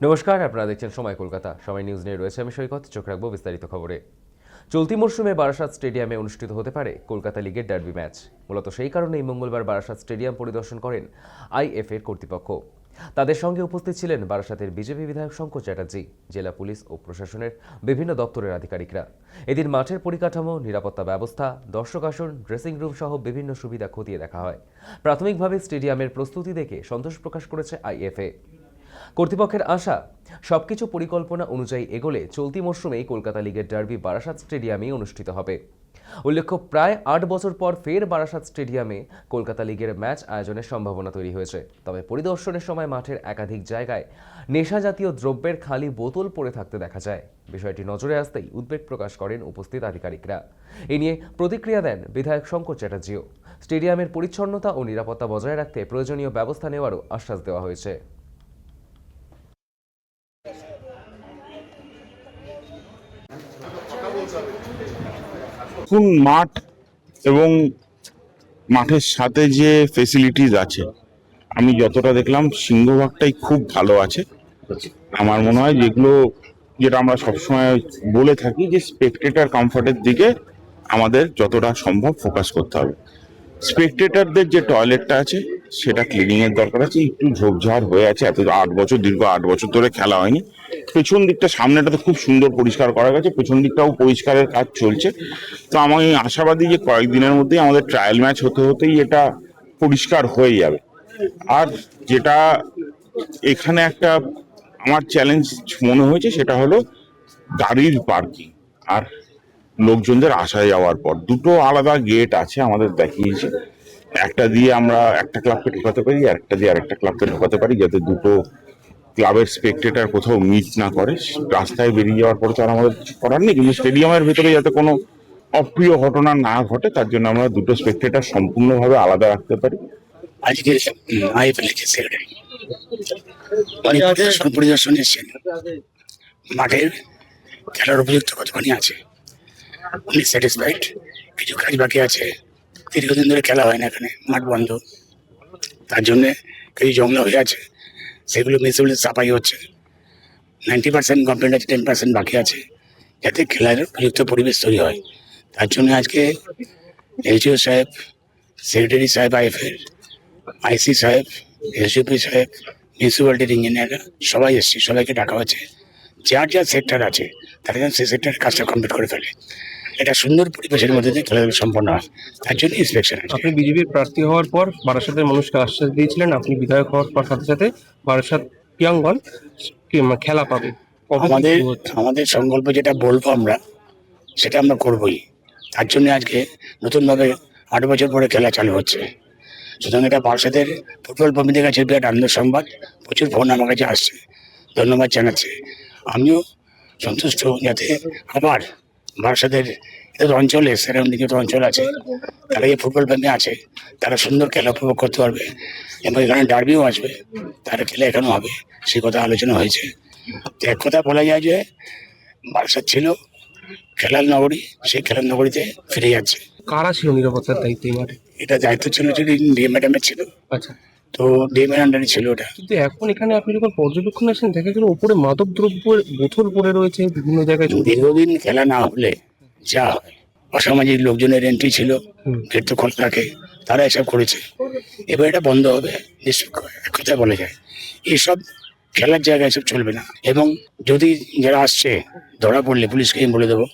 নমস্কার, আপনারা দেখছেন সময় কলকাতা। সময় নিউজ নিয়ে রয়েছে আমি সৈকত। চোখ রাখবো বিস্তারিত খবরে। চলতি মরশুমে বারাসাত স্টেডিয়ামে অনুষ্ঠিত হতে পারে কলকাতা লিগের ডার্বি ম্যাচ। মূলত সেই কারণেই মঙ্গলবার বারাসাত স্টেডিয়াম পরিদর্শন করেন আইএফএর কর্তৃপক্ষ। তাদের সঙ্গে উপস্থিত ছিলেন বারাসাতের বিজেপি বিধায়ক শঙ্কর চ্যাটার্জি, জেলা পুলিশ ও প্রশাসনের বিভিন্ন দপ্তরের আধিকারিকরা। এদিন মাঠের পরিকাঠামো, নিরাপত্তা ব্যবস্থা, দর্শক আসন, ড্রেসিং রুম সহ বিভিন্ন সুবিধা খতিয়ে দেখা হয়। প্রাথমিকভাবে স্টেডিয়ামের প্রস্তুতি দেখে সন্তোষ প্রকাশ করেছে আইএফএ। কর্তৃপক্ষের আশা, সবকিছু পরিকল্পনা অনুযায়ী এগোলে চলতি মরশুমেই কলকাতা লিগের ডার্বি বারাসাত স্টেডিয়ামেই অনুষ্ঠিত হবে। উল্লেখ্য, প্রায় ৮ বছর পর ফের বারাসাত স্টেডিয়ামে কলকাতা লিগের ম্যাচ আয়োজনের সম্ভাবনা তৈরি হয়েছে। তবে পরিদর্শনের সময় মাঠের একাধিক জায়গায় নেশাজাতীয় দ্রব্যের খালি বোতল পড়ে থাকতে দেখা যায়। বিষয়টি নজরে আসতেই উদ্বেগ প্রকাশ করেন উপস্থিত আধিকারিকরা। এ নিয়ে প্রতিক্রিয়া দেন বিধায়ক শঙ্কর চ্যাটার্জিও। স্টেডিয়ামের পরিচ্ছন্নতা ও নিরাপত্তা বজায় রাখতে প্রয়োজনীয় ব্যবস্থা নেওয়ারও আশ্বাস দেওয়া হয়েছে। কোন মাঠ এবং মাঠের সাথে যে ফেসিলিটিস আছে, আমি যতটা দেখলাম সিংহভাগটাই খুব ভালো আছে। আমার মনে হয় যেটা আমরা সবসময় বলে থাকি যে স্পেকটেটর কমফর্টের দিকে আমাদের যতটা সম্ভব ফোকাস করতে হবে। স্পেকটেটরদের যে টয়লেটটা আছে সেটা ক্লিনিং এর দরকার আছে, একটু ঝোপঝাড় হয়ে আছে। দীর্ঘ 8 বছর ধরে খেলা হয়নি। পেছন দিকটা, সামনেটা তো খুব সুন্দর পরিষ্কার করা গেছে, পেছন দিকটাও পরিষ্কারের কাজ চলছে। তো আমি আশাবাদী যে কয়েকদিনের মধ্যেই আমাদের ট্রায়াল ম্যাচ হতেই এটা পরিষ্কার হয়ে যাবে। আর যেটা এখানে একটা আমার চ্যালেঞ্জ মনে হয়েছে সেটা হলো গাড়ির পার্কিং আর লোকজনদের আসা যাওয়ার পর। দুটো আলাদা গেট আছে আমাদের দেখিয়েছে, একটা দিয়ে আমরা একটা ক্লাবকে ঢোকাতে পারি আর একটা দিয়ে আরেকটা ক্লাবকে ঢোকাতে পারি, যাতে দুটো ক্লাবের স্পেকটেটর কোথাও মিট না করে। রাস্তায় বেরিয়ে যাওয়ার পরে তো আর আমাদের কিছু করার নেই, কিন্তু স্টেডিয়ামের ভেতরে যাতে কোনো অপ্রিয় ঘটনা না ঘটে তার জন্য আমরা দুটো স্পেকটেটর সম্পূর্ণভাবে আলাদা রাখতে পারি। আজকে আইএফএল এর সেক্রেটারি পরিদর্শন এসেছেন। মাঠের খেলার উপযুক্ত কতখানি আছে উনি স্যাটিসফাইড। কিছু কাজ বাকি আছে, দীর্ঘদিন ধরে খেলা হয় না, এখানে মাঠ বন্ধ, তার জন্য কিছু জংলা হয়ে আছে, সেগুলো মিউনিসিপ্যালিটি সাফাই হচ্ছে। 90% কমপ্লিট আছে, 10% বাকি আছে, যাতে খেলার উপযুক্ত পরিবেশ তৈরি হয়। তার জন্য আজকে এলজিও সাহেব, সেক্রেটারি সাহেব আইএফএর, আইসি সাহেব, এসডিপি সাহেব, মিউনিসিপ্যালিটির ইঞ্জিনিয়াররা সবাই এসছে। সবাইকে ডাকা হয়েছে, যার যা সেক্টর আছে তারা যেন সেই সেক্টরের কাজটা কমপ্লিট করে ফেলে। এটা সুন্দর পরিবেশের মধ্যে দিয়ে খেলাধুলা সম্পন্ন হয়, তার জন্য ইন্সপেকশন আছে। আপনি বিজেপির প্রার্থী হওয়ার পর বারাসাতের মানুষকে আশ্বাস দিয়েছিলেন আপনি বিধায়ক হওয়ার পর সাথে সাথে বারাসাত ক্রীড়াঙ্গন খেলা পাবে। কবে থেকে আমাদের শুরু হচ্ছে? আমাদের সংকল্প যেটা বলবো আমরা, সেটা আমরা করবোই। তার জন্য আজকে নতুনভাবে 8 বছর পরে খেলা চালু হচ্ছে। সুতরাং এটা বারাসাতের ফুটবল কমিটির কাছে বিরাট আনন্দ সংবাদ। প্রচুর ফোন আমার কাছে আসছে, ধন্যবাদ জানাচ্ছে। আমিও সন্তুষ্ট যাতে আবার বারাসাতের এদের অঞ্চলে, সেরকম কিছু অঞ্চল আছে, তারা এই ফুটবল প্রেমী আছে, তারা সুন্দর খেলা উপভোগ করতে পারবে এবং এখানে ডার্বিও আসবে, তারা খেলা এখানেও হবে, সে কথা আলোচনা হয়েছে। তো এক কথা বলা যায় যে বারাসাত ছিল খেলার নগরী, সেই খেলার নগরীতে ফিরে যাচ্ছে। কারা ছিল নিরাপত্তার দায়িত্বে এই মাঠে? এটা দায়িত্ব ছিল যদি ডিএম ম্যাডামের ছিল, আচ্ছা, তো ডিএম এর আন্ডারে ছিল ওটা। কিন্তু এখন এখানে আপনি যখন পর্যবেক্ষণ আসেন দেখা গেল উপরে মাদক দ্রব্যের বোতল পড়ে রয়েছে বিভিন্ন জায়গায়। দীর্ঘদিন খেলা না হলে যা হয়, অসামাজিক লোকজনের এন্ট্রি ছিল, গেট তো খোলা থাকে, তারা এসব করেছে। এবার এটা বন্ধ হবে নিশ্চয়, এক কথা বলা যায়। এইসব খেলার জায়গায় এসব চলবে না, এবং যদি যারা আসছে ধরা পড়লে পুলিশকে আমি বলে দেবো।